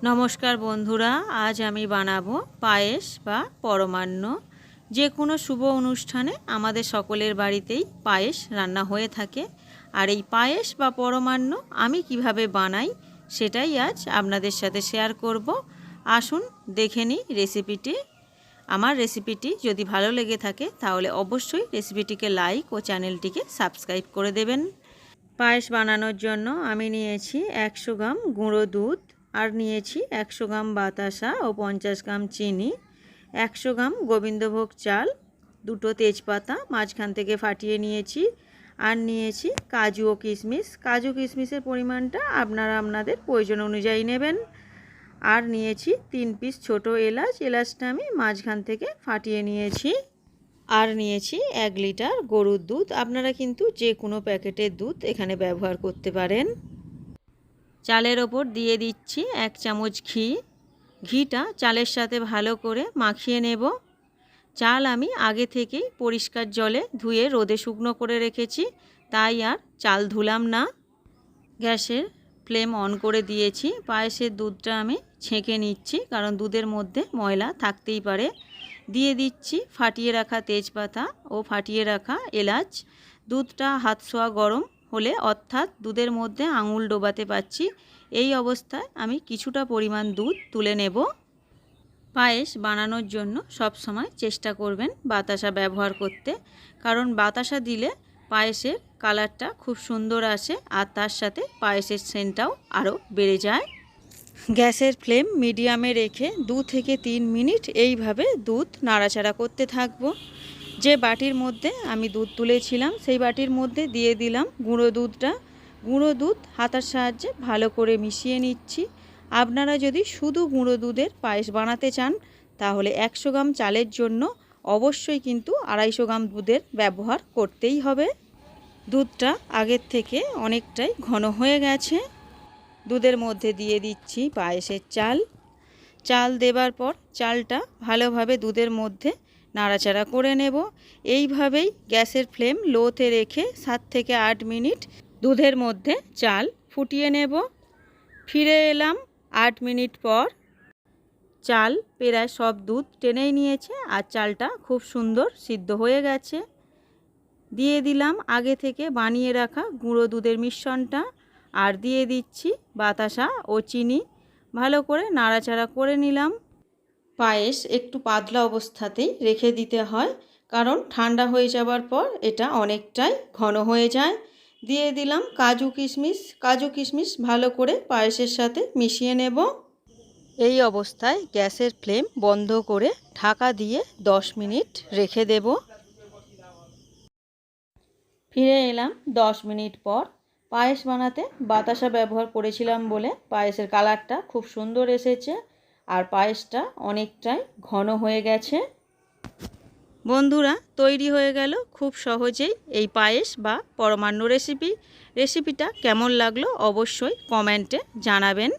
নমস্কার বন্ধুরা, আজ আমি বানাবো পায়েস বা পরমান্ন। যে কোনো শুভ অনুষ্ঠানে আমাদের সকলের বাড়িতেই পায়েস রান্না হয়ে থাকে। আর এই পায়েস বা পরমান্ন আমি কিভাবে বানাই সেটাই আজ আপনাদের সাথে শেয়ার করব। আসুন দেখে নিই রেসিপিটি। আমার রেসিপিটি যদি ভালো লেগে থাকে তাহলে অবশ্যই রেসিপিটিকে লাইক ও চ্যানেলটিকে সাবস্ক্রাইব করে দেবেন। পায়েস বানানোর জন্য আমি নিয়েছি 100 গ্রাম গুঁড়ো দুধ, আর নিয়েছি 100 গ্রাম বাতাসা ও 50 গ্রাম চিনি, 100 গ্রাম গোবিন্দভোগ চাল, দুটো তেজপাতা মাঝখান থেকে ফাটিয়ে নিয়েছি, আর নিয়েছি কাজু ও কিশমিশ। কাজু কিশমিশের পরিমাণটা আপনারা আপনাদের প্রয়োজন অনুযায়ী নেবেন। আর নিয়েছি 3 পিস ছোট এলাচ, এলাচটা আমি মাঝখান থেকে ফাটিয়ে নিয়েছি। আর নিয়েছি 1 লিটার গরুর দুধ। আপনারা কিন্তু যে কোনো প্যাকেটের দুধ এখানে ব্যবহার করতে পারেন। চালের ওপর দিয়ে দিচ্ছি 1 চামচ ঘি। ঘিটা চালের সাথে ভালো করে মাখিয়ে নেব। চাল আমি আগে থেকেই পরিষ্কার জলে ধুয়ে রোদে শুকনো করে রেখেছি, তাই আর চাল ধুলাম না। গ্যাসের ফ্লেম অন করে দিয়েছি। পায়েসের দুধটা আমি ছেঁকে নিচ্ছি, কারণ দুধের মধ্যে ময়লা থাকতেই পারে। দিয়ে দিচ্ছি ফাটিয়ে রাখা তেজপাতা ও ফাটিয়ে রাখা এলাচ। দুধটা হাত ছোঁয়া গরম হলে, অর্থাৎ দুধের মধ্যে আঙুল ডোবাতে পারছি, এই অবস্থায় আমি কিছুটা পরিমাণ দুধ তুলে নেব। পায়েস বানানোর জন্য সব সময় চেষ্টা করবেন বাতাসা ব্যবহার করতে, কারণ বাতাসা দিলে পায়েসের কালারটা খুব সুন্দর আসে, আর তার সাথে পায়েসের সেন্টটাও আরও বেড়ে যায়। গ্যাসের ফ্লেম মিডিয়ামে রেখে 2 থেকে 3 মিনিট এইভাবে দুধ নাড়াচাড়া করতে থাকবো। যে বাটির মধ্যে আমি দুধ তুলেছিলাম সেই বাটির মধ্যে দিয়ে দিলাম গুঁড়ো দুধটা। গুঁড়ো দুধ হাতার সাহায্যে ভালো করে মিশিয়ে নিচ্ছি। আপনারা যদি শুধু গুঁড়ো দুধের পায়েস বানাতে চান তাহলে 100 গ্রাম চালের জন্য অবশ্যই কিন্তু 250 গ্রাম দুধের ব্যবহার করতেই হবে। দুধটা আগের থেকে অনেকটাই ঘন হয়ে গেছে। দুধের মধ্যে দিয়ে দিচ্ছি পায়েসের চাল। চাল দেবার পর চালটা ভালোভাবে দুধের মধ্যে নাড়াচাড়া করে নেব। এইভাবেই গ্যাসের ফ্লেম লোতে রেখে 7 থেকে 8 মিনিট দুধের মধ্যে চাল ফুটিয়ে নেব। ফিরে এলাম 8 মিনিট পর। চাল প্রায় সব দুধ টেনেই নিয়েছে, আর চালটা খুব সুন্দর সিদ্ধ হয়ে গেছে। দিয়ে দিলাম আগে থেকে বানিয়ে রাখা গুঁড়ো দুধের মিশ্রণটা, আর দিয়ে দিচ্ছি বাতাসা ও চিনি। ভালো করে নাড়াচাড়া করে নিলাম। পায়েস একটু পাতলা অবস্থাতেই রেখে দিতে হয়, কারণ ঠান্ডা হয়ে যাবার পর এটা অনেকটাই ঘন হয়ে যায়। দিয়ে দিলাম কাজু কিশমিশ। কাজু কিশমিশ ভালো করে পায়েসের সাথে মিশিয়ে নেব। এই অবস্থায় গ্যাসের ফ্লেম বন্ধ করে ঢাকা দিয়ে 10 মিনিট রেখে দেব। ফিরে এলাম 10 মিনিট পর। পায়েস বানাতে বাতাসা ব্যবহার করেছিলাম বলে পায়েসের কালারটা খুব সুন্দর এসেছে, আর পায়েসটা অনেকটাই ঘন হয়ে গেছে। বন্ধুরা, তৈরি হয়ে গেল খুব সহজেই এই পায়েস বা পরমান্ন রেসিপিটা কেমন লাগলো অবশ্যই কমেন্টে জানাবেন।